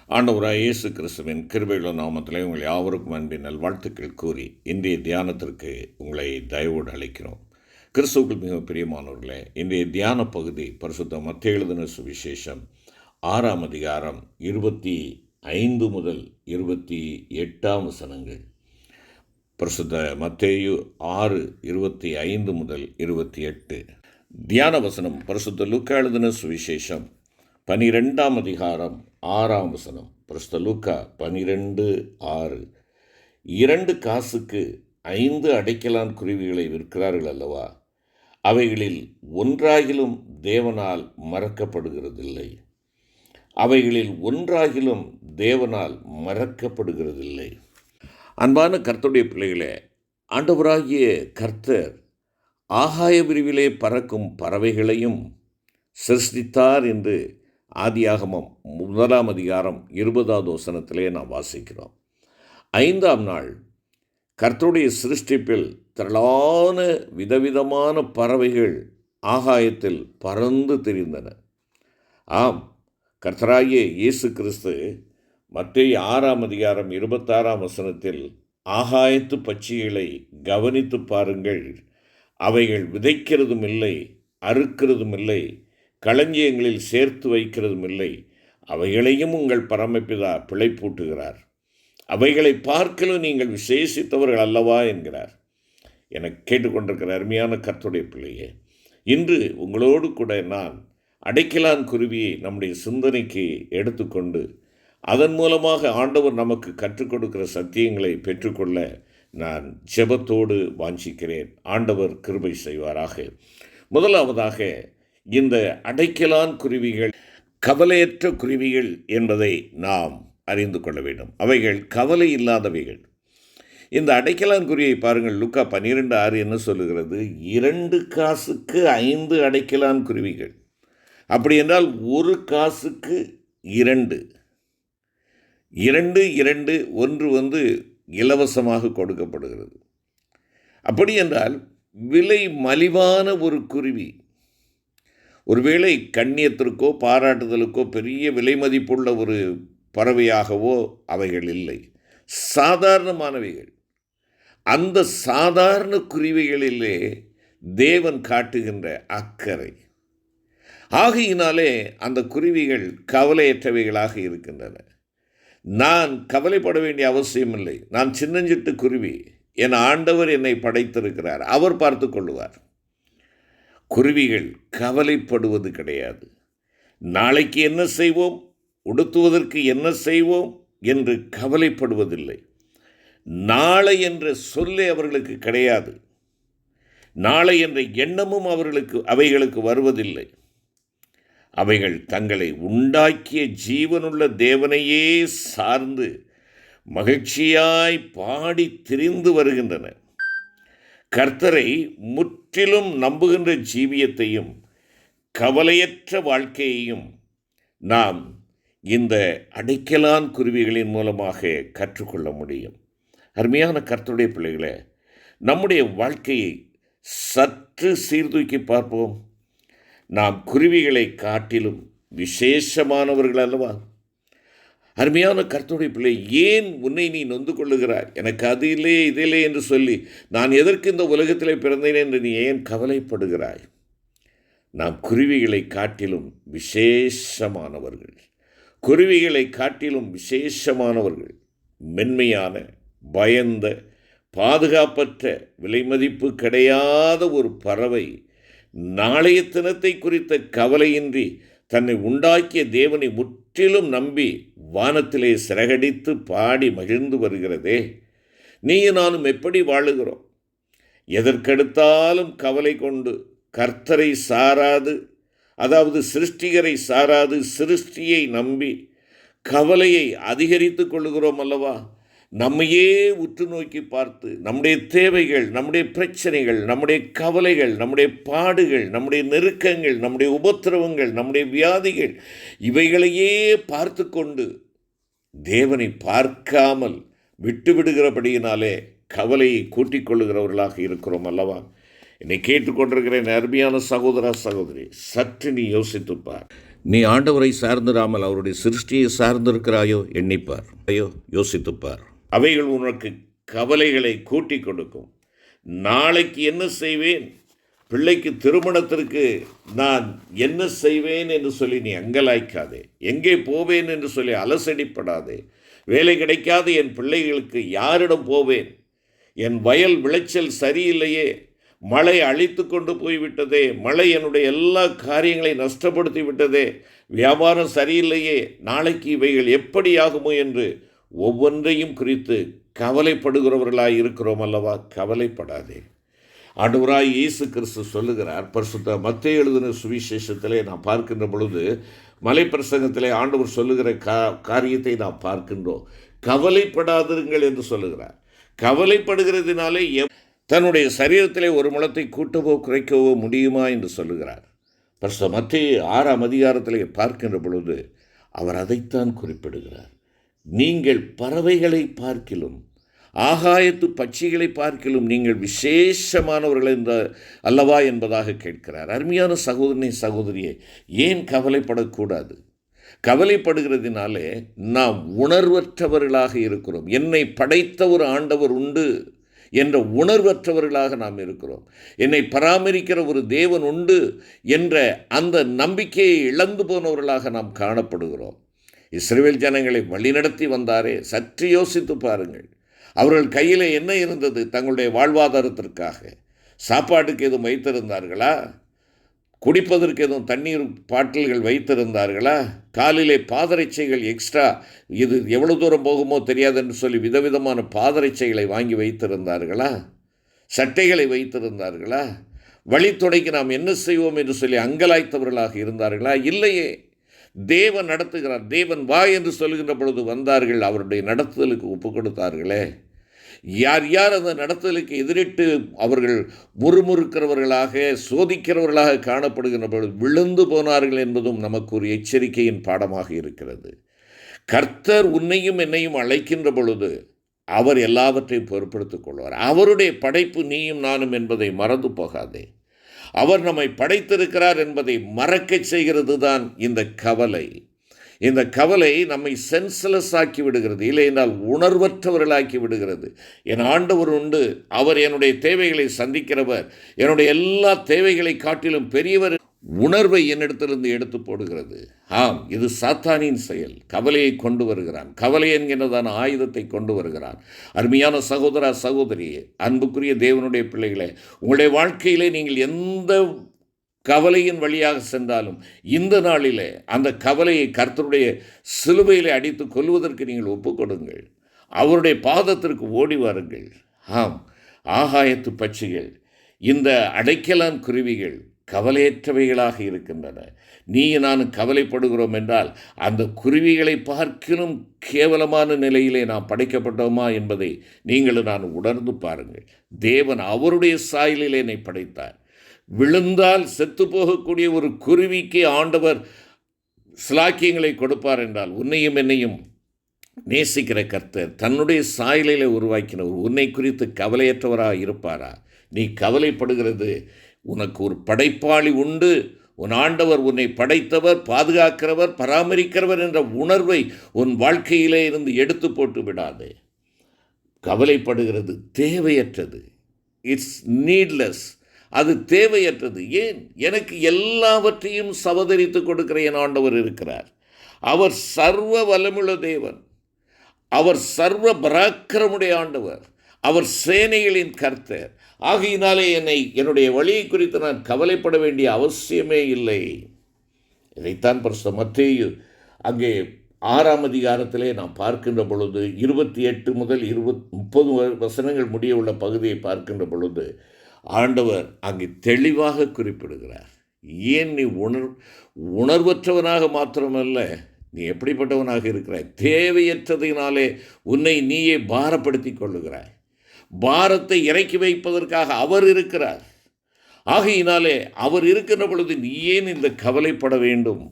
ஆண்டவராய் இயேசு கிறிஸ்துவின் கிருபையுள்ள நாமத்திலே உங்கள் யாவருக்கும் அன்பின் நல்வாழ்த்துக்கள் கூறி இன்றைய தியானத்திற்கு உங்களை தயவோடு அழைக்கிறோம். கிறிஸ்துவுக்குள் மிக பிரியமானவர்களே, இன்றைய தியான பகுதி பரிசுத்த மத்தேயு எழுதின சுவிசேஷம் 6ஆம் அதிகாரம் 25 முதல் 28 வசனங்கள். பரிசுத்த மத்தேயு 6:25 முதல் 28. தியான வசனம் பரிசுத்த லூக்கா எழுதின சுவிசேஷம் 12ஆம் அதிகாரம் 6ஆம் வசனம். பரிசுத்த லூக்கா 12:6. 2 காசுக்கு 5 அடைக்கலான் குருவிகளை விற்கிறார்கள் அல்லவா? அவைகளில் ஒன்றாகிலும் தேவனால் மறக்கப்படுகிறதில்லை. அவைகளில் ஒன்றாகிலும் தேவனால் மறக்கப்படுகிறதில்லை. அன்பான கர்த்தருடைய பிள்ளைகளே, ஆண்டவராகிய கர்த்தர் ஆகாய விரிவிலே பறக்கும் பறவைகளையும் சிருஷ்டித்தார் என்று ஆதியாகமம் 1ஆம் அதிகாரம் 20வது வசனத்திலே நாம் வாசிக்கிறோம். 5ஆம் நாள் கர்த்தருடைய சிருஷ்டிப்பில் திரளான விதவிதமான பறவைகள் ஆகாயத்தில் பறந்து திரிந்தன. ஆம், கர்த்தராகிய இயேசு கிறிஸ்து மத்தேயு 6ஆம் அதிகாரம் 26ஆம் வசனத்தில் ஆகாயத்து பட்சிகளை கவனித்து பாருங்கள், அவைகள் விதைக்கிறதும் இல்லை, அறுக்கிறதும் இல்லை, களஞ்சியங்களில் சேர்த்து வைக்கிறதும் இல்லை, அவைகளையும் உங்கள் பரமபிதா பிழைப்பூட்டுகிறார், அவைகளை பார்க்கலும் நீங்கள் விசேஷித்தவர்கள் அல்லவா என்கிறார். என கேட்டுக்கொண்டிருக்கிற அருமையான கர்த்தருடைய பிள்ளையே, இன்று உங்களோடு கூட நான் அடைக்கலான் குருவியை நம்முடைய சிந்தனைக்கு எடுத்துக்கொண்டு அதன் மூலமாக ஆண்டவர் நமக்கு கற்றுக் கொடுக்கிற சத்தியங்களை பெற்றுக்கொள்ள நான் ஜெபத்தோடு வாஞ்சிக்கிறேன். ஆண்டவர் கிருபை செய்வாராக. முதலாவதாக, இந்த அடைக்கலான் குருவிகள் கவலையற்ற குருவிகள் என்பதை நாம் அறிந்து கொள்ள வேண்டும். அவைகள் கவலை இல்லாதவைகள். இந்த அடைக்கலான் குருவியை பாருங்கள், லூக்கா 12:6 என்ன சொல்லுகிறது? 2 காசுக்கு 5 அடைக்கலான் குருவிகள். அப்படி என்றால் 1 காசுக்கு 2. 2 ஒன்று இலவசமாக கொடுக்கப்படுகிறது. அப்படி என்றால் விலை மலிவான ஒரு குருவி. ஒருவேளை கண்ணியத்திற்கோ பாராட்டுதலுக்கோ பெரிய விலை மதிப்புள்ள ஒரு பறவையாகவோ அவைகள் இல்லை, சாதாரணமானவைகள். அந்த சாதாரண குருவிகளிலே தேவன் காட்டுகின்ற அக்கறை. ஆகையினாலே அந்த குருவிகள் கவலையற்றவைகளாக இருக்கின்றன. நான் கவலைப்பட வேண்டிய அவசியமில்லை. நான் சின்னஞ்சிட்டு குருவி, என் ஆண்டவர் என்னை படைத்திருக்கிறார், அவர் பார்த்து கொள்ளுவார். குருவிகள் கவலைப்படுவது கிடையாது. நாளைக்கு என்ன செய்வோம், உடுத்துவதற்கு என்ன செய்வோம் என்று கவலைப்படுவதில்லை. நாளை என்ற சொல்லே அவர்களுக்கு கிடையாது. நாளை என்ற எண்ணமும் அவைகளுக்கு வருவதில்லை. அவைகள் தங்களை உண்டாக்கிய ஜீவனுள்ள தேவனையே சார்ந்து மகிழ்ச்சியாய் பாடி திரிந்து வருகின்றன. கர்த்தரை முற்றிலும் நம்புகின்ற ஜீவியத்தையும் கவலையற்ற வாழ்க்கையையும் நாம் இந்த அடைக்கலான் குருவிகளின் மூலமாக கற்றுக்கொள்ள முடியும். அருமையான கர்த்தருடைய பிள்ளைகளே, நம்முடைய வாழ்க்கையை சற்று சீர்தூக்கி பார்ப்போம். நாம் குருவிகளை காட்டிலும் விசேஷமானவர்கள் அல்லவா? அருமையான கர்த்தருடைய பிள்ளை, ஏன் உன்னை நீ நொந்து கொள்ளுகிறாய்? எனக்கு அது இல்லை இதில்லை என்று சொல்லி நான் எதற்கு இந்த உலகத்திலே பிறந்தேன் என்று நீ ஏன் கவலைப்படுகிறாய்? நாம் குருவிகளை காட்டிலும் விசேஷமானவர்கள். குருவிகளை காட்டிலும் விசேஷமானவர்கள். மென்மையான, பயந்த, பாதுகாப்பற்ற, விலைமதிப்பு கிடையாத ஒரு பறவை நாளைய தினத்தை குறித்த கவலையின்றி தன்னை உண்டாக்கிய தேவனை முற்றிலும் நம்பி வானத்திலே சிறகடித்து பாடி மகிழ்ந்து வருகிறதே. நீயும் நானும் எப்படி வாழுகிறோம்? எதற்கெடுத்தாலும் கவலை கொண்டு கர்த்தரை சாராது, அதாவது சிருஷ்டிகரை சாராது சிருஷ்டியை நம்பி கவலையை அதிகரித்து கொள்ளுகிறோம் அல்லவா? நம்மையே உற்று நோக்கி பார்த்து நம்முடைய தேவைகள், நம்முடைய பிரச்சனைகள், நம்முடைய கவலைகள், நம்முடைய பாடுகள், நம்முடைய நெருக்கங்கள், நம்முடைய உபத்திரவங்கள், நம்முடைய வியாதிகள், இவைகளையே பார்த்து கொண்டு தேவனை பார்க்காமல் விட்டுவிடுகிறபடியினாலே கவலையை கூட்டிக் கொள்ளுகிறவர்களாக இருக்கிறோம் அல்லவா? என்னை கேட்டுக்கொண்டிருக்கிற அருமையான சகோதர சகோதரி, சற்று நீ யோசித்துப்பார். நீ ஆண்டவரை சார்ந்திராமல் அவருடைய சிருஷ்டியை சார்ந்திருக்கிறாயோ எண்ணிப்பார், யோசித்துப்பார். அவைகள் உனக்கு கவலைகளை கூட்டி கொடுக்கும். நாளைக்கு என்ன செய்வேன், பிள்ளைக்கு திருமணத்திற்கு நான் என்ன செய்வேன் என்று சொல்லி நீ அங்கலாய்க்காதே. எங்கே போவேன் என்று சொல்லி அலசடிப்படாதே. வேலை கிடைக்காது என் பிள்ளைகளுக்கு யாரிடம் போவேன், என் வயல் விளைச்சல் சரியில்லையே, மழை அழித்து கொண்டு போய்விட்டதே, மழை என்னுடைய எல்லா காரியங்களையும் நஷ்டப்படுத்தி விட்டதே, வியாபாரம் சரியில்லையே, நாளைக்கு இவைகள் எப்படி ஆகுமோ என்று ஒவ்வொன்றையும் குறித்து கவலைப்படுகிறவர்களாய் இருக்கிறோம் அல்லவா? கவலைப்படாதே. ஆண்டவராய் இயேசு கிறிஸ்து சொல்லுகிறார். பரிசுத்த மத்தேயு எழுதின சுவிசேஷத்திலே நாம் பார்க்கின்ற பொழுது, மலைப்பிரசங்கத்திலே ஆண்டவர் சொல்லுகிற காரியத்தை நாம் பார்க்கின்றோம். கவலைப்படாதிருங்கள் என்று சொல்லுகிறார். கவலைப்படுகிறதுனாலே தன்னுடைய சரீரத்திலே ஒரு முழத்தை கூட்டவோ குறைக்கவோ முடியுமா என்று சொல்லுகிறார். பரிசுத்த மத்தேயு 6ஆம் அதிகாரத்திலே பார்க்கின்ற பொழுது அவர் அதைத்தான் குறிப்பிடுகிறார். நீங்கள் பறவைகளை பார்க்கிலும் ஆகாயத்து பட்சிகளை பார்க்கிலும் நீங்கள் விசேஷமானவர்கள் என்ற அல்லவா என்பதாக கேட்கிறார். அருமையான சகோதரனே, சகோதரியே, ஏன் கவலைப்படக்கூடாது? கவலைப்படுகிறதுனாலே நாம் உணர்வற்றவர்களாக இருக்கிறோம். என்னை படைத்த ஒரு ஆண்டவர் உண்டு என்ற உணர்வற்றவர்களாக நாம் இருக்கிறோம். என்னை பராமரிக்கிற ஒரு தேவன் உண்டு என்ற அந்த நம்பிக்கையை இழந்து போனவர்களாக நாம் காணப்படுகிறோம். இஸ்ரவேல் ஜனங்களை வழிநடத்தி வந்தாரே, சற்று யோசித்து பாருங்கள். அவர்கள் கையில் என்ன இருந்தது? தங்களுடைய வாழ்வாதாரத்திற்காக சாப்பாட்டுக்கு எதுவும் வைத்திருந்தார்களா? குடிப்பதற்கு எதுவும் தண்ணீர் பாட்டில்கள் வைத்திருந்தார்களா? காலிலே பாதரட்சைகள் எக்ஸ்ட்ரா, இது எவ்வளோ தூரம் போகுமோ தெரியாது என்று சொல்லி விதவிதமான பாதரட்சைகளை வாங்கி வைத்திருந்தார்களா? சட்டைகளை வைத்திருந்தார்களா? வழித்துணைக்கு நாம் என்ன செய்வோம் என்று சொல்லி அங்கலாய்த்தவர்களாக இருந்தார்களா? இல்லையே. தேவன் நடத்துகிறார். தேவன் வா என்று சொல்கின்ற பொழுது வந்தார்கள். அவருடைய நடத்துதலுக்கு ஒப்பு கொடுத்தார்களே. யார் யார் அந்த நடத்துதலுக்கு எதிரிட்டு அவர்கள் முறுமுறுக்கிறவர்களாக, சோதிக்கிறவர்களாக காணப்படுகின்ற பொழுது விழுந்து போனார்கள் என்பதும் நமக்கு ஒரு எச்சரிக்கையின் பாடமாக இருக்கிறது. கர்த்தர் உன்னையும் என்னையும் அழைக்கின்ற பொழுது அவர் எல்லாவற்றையும் பொறுப்படுத்திக் கொள்வார். அவருடைய படைப்பு நீயும் நானும் என்பதை மறந்து போகாதே. அவர் நம்மை படைத்திருக்கிறார் என்பதை மறக்கச் செய்கிறது தான் இந்த கவலை. இந்த கவலை நம்மை சென்ஸ்லெஸ் ஆக்கி விடுகிறது, இல்லை என்றால் உணர்வற்றவர்களாக்கி விடுகிறது. என் ஆண்டவர் உண்டு, அவர் என்னுடைய தேவைகளை சந்திக்கிறவர், என்னுடைய எல்லா தேவைகளை காட்டிலும் பெரியவர் உணர்வை என்னிடத்திலிருந்து எடுத்து போடுகிறது. ஆம், இது சாத்தானின் செயல். கவலையை கொண்டு வருகிறான். கவலை என்கிறதான ஆயுதத்தை கொண்டு வருகிறான். அருமையான சகோதரா, சகோதரியே, அன்புக்குரிய தேவனுடைய பிள்ளைகளே, உங்களுடைய வாழ்க்கையிலே நீங்கள் எந்த கவலையின் வழியாக சென்றாலும் இந்த நாளிலே அந்த கவலையை கர்த்தருடைய சிலுவையிலே அடித்து கொல்வதற்கு நீங்கள் ஒப்புக்கொடுங்கள். அவருடைய பாதத்திற்கு ஓடி வாருங்கள். ஆம், ஆகாயத்து பட்சிகள், இந்த அடைக்கலான் குருவிகள் கவலையற்றவைகளாக இருக்கின்றன. நீ நானும் கவலைப்படுகிறோம் என்றால் அந்த குருவிகளை பார்க்கிலும் கேவலமான நிலையிலே நாம் படைக்கப்பட்டோமா என்பதை நீங்களும் நான் உணர்ந்து பாருங்கள். தேவன் அவருடைய சாயலிலே என்னை படைத்தார். விழுந்தால் செத்து போகக்கூடிய ஒரு குருவிக்கு ஆண்டவர் சிலாக்கியங்களை கொடுப்பார் என்றால், உன்னையும் என்னையும் நேசிக்கிற கர்த்தர் தன்னுடைய சாயலிலே உருவாக்கினவர் உன்னை குறித்து கவலையற்றவராக இருப்பாரா? நீ கவலைப்படுகிறது, உனக்கு ஒரு படைப்பாளி உண்டு. உன் ஆண்டவர் உன்னை படைத்தவர், பாதுகாக்கிறவர், பராமரிக்கிறவர் என்ற உணர்வை உன் வாழ்க்கையிலே இருந்து எடுத்து போட்டு விடாதே. கவலைப்படுகிறது தேவையற்றது. It's needless. அது தேவையற்றது. ஏன்? எனக்கு எல்லாவற்றையும் சவதரித்து கொடுக்கிற என் ஆண்டவர் இருக்கிறார். அவர் சர்வ வல்லமுள்ள தேவன். அவர் சர்வ பராக்கிரமுடைய ஆண்டவர். அவர் சேனைகளின் கர்த்தர். ஆகையினாலே என்னுடைய வழியை குறித்து நான் கவலைப்பட வேண்டிய அவசியமே இல்லை. இதைத்தான் பரிசுத்த மத்தேயு அங்கே 6ஆம் அதிகாரத்திலே நாம் பார்க்கின்ற பொழுது 28 முதல் 30 வசனங்கள் முடிய உள்ள பகுதியை பார்க்கின்ற பொழுது ஆண்டவர் அங்கே தெளிவாக குறிப்பிடுகிறார். ஏன் நீ உணர்வற்றவனாக மாத்திரமல்ல, நீ எப்படிப்பட்டவனாக இருக்கிறாய்? தேவையற்றதினாலே உன்னை நீயே பாரப்படுத்தி கொள்ளுகிறாய். பாரத்தை இறக்கி வைப்பதற்காக அவர் இருக்கிறார். ஆகையினாலே அவர் இருக்கின்ற பொழுது நீ ஏன் இந்த கவலைப்பட வேண்டும்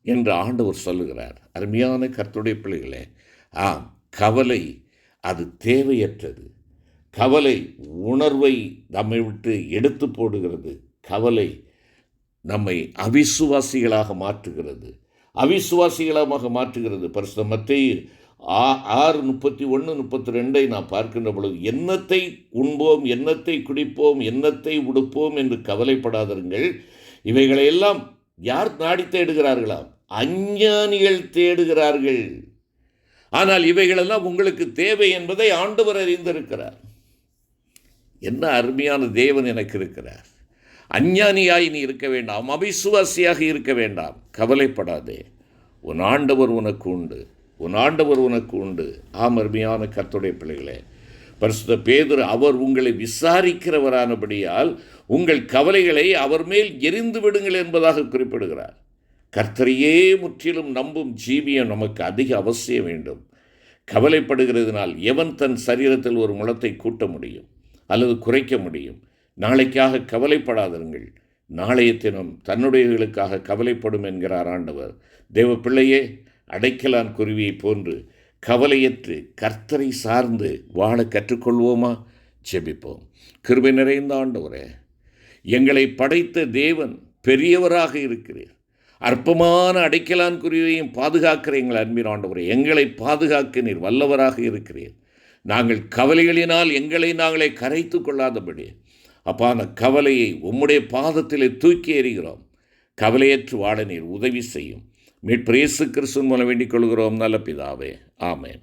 என்று ஆண்டவர் சொல்லுகிறார். அருமையான கர்த்தருடைய பிள்ளைகளே, ஆம், கவலை அது தேவையற்றது. கவலை உணர்வை நம்மை விட்டு எடுத்து போடுகிறது. கவலை நம்மை அவிசுவாசிகளாக மாற்றுகிறது. அவிசுவாசிகளாக மாற்றுகிறது. பரிசுத்த மத்தேயு 6:31-32 நாம் பார்க்கின்ற பொழுது, என்னத்தை உண்போம், என்னத்தை குடிப்போம், என்னத்தை உடுப்போம் என்று கவலைப்படாதீர்கள். இவைகளையெல்லாம் யார் நாடி தேடுகிறார்களாம்? அஞ்ஞானிகள் தேடுகிறார்கள். ஆனால் இவைகளெல்லாம் உங்களுக்கு தேவை என்பதை ஆண்டவர் அறிந்திருக்கிறார். என்ன அருமையான தேவன் எனக்கு இருக்கிறார். அஞ்ஞானியாய் நீ இருக்க வேண்டாம், அவிசுவாசியாக இருக்க வேண்டாம், கவலைப்படாதே. உன் ஆண்டவர் உனக்கு உண்டு, உன் ஆண்டவர் உனக்கு உண்டு. அருமையான கர்த்தருடைய பிள்ளைகளே, பரிசுத்த பேதுரு அவர் உங்களை விசாரிக்கிறவரானபடியால் உங்கள் கவலைகளை அவர் மேல் எரிந்து விடுங்கள் என்பதாக குறிப்பிடுகிறார். கர்த்தரையே முற்றிலும் நம்பும் ஜீவியம் நமக்கு அதிக அவசியம் வேண்டும். கவலைப்படுகிறதுனால் எவன் தன் சரீரத்தில் ஒரு முழத்தை கூட்ட முடியும் அல்லது குறைக்க முடியும்? நாளைக்காக கவலைப்படாதீர்கள், நாளைய தினம் தன்னுடையவர்களுக்காக கவலைப்படும் என்கிறார் ஆண்டவர். தேவ பிள்ளையே, அடைக்கலான் குருவியை போன்று கவலையற்று கர்த்தரை சார்ந்து வாழ கற்றுக்கொள்வோமா? ஜெபிப்போம். கிருபை நிறைந்த ஆண்டவரே, எங்களை படைத்த தேவன் பெரியவராக இருக்கிறீர். அற்பமான அடைக்கலான் குருவியையும் பாதுகாக்கிற எங்கள் அன்பின் ஆண்டவரே, எங்களை பாதுகாக்க நீர் வல்லவராக இருக்கிறீர். நாங்கள் கவலைகளினால் எங்களை நாங்களே கரைத்து கொள்ளாதபடி அப்பா, அந்த கவலையை உம்முடைய பாதத்திலே தூக்கி எறிகிறோம். கவலையற்று வாழ நீர் உதவி செய்யும். மீட்பர் இயேசு கிறிஸ்துவின் மூலம் வேண்டிக் கொள்கிறோம் நல்ல பிதாவே. ஆமென்.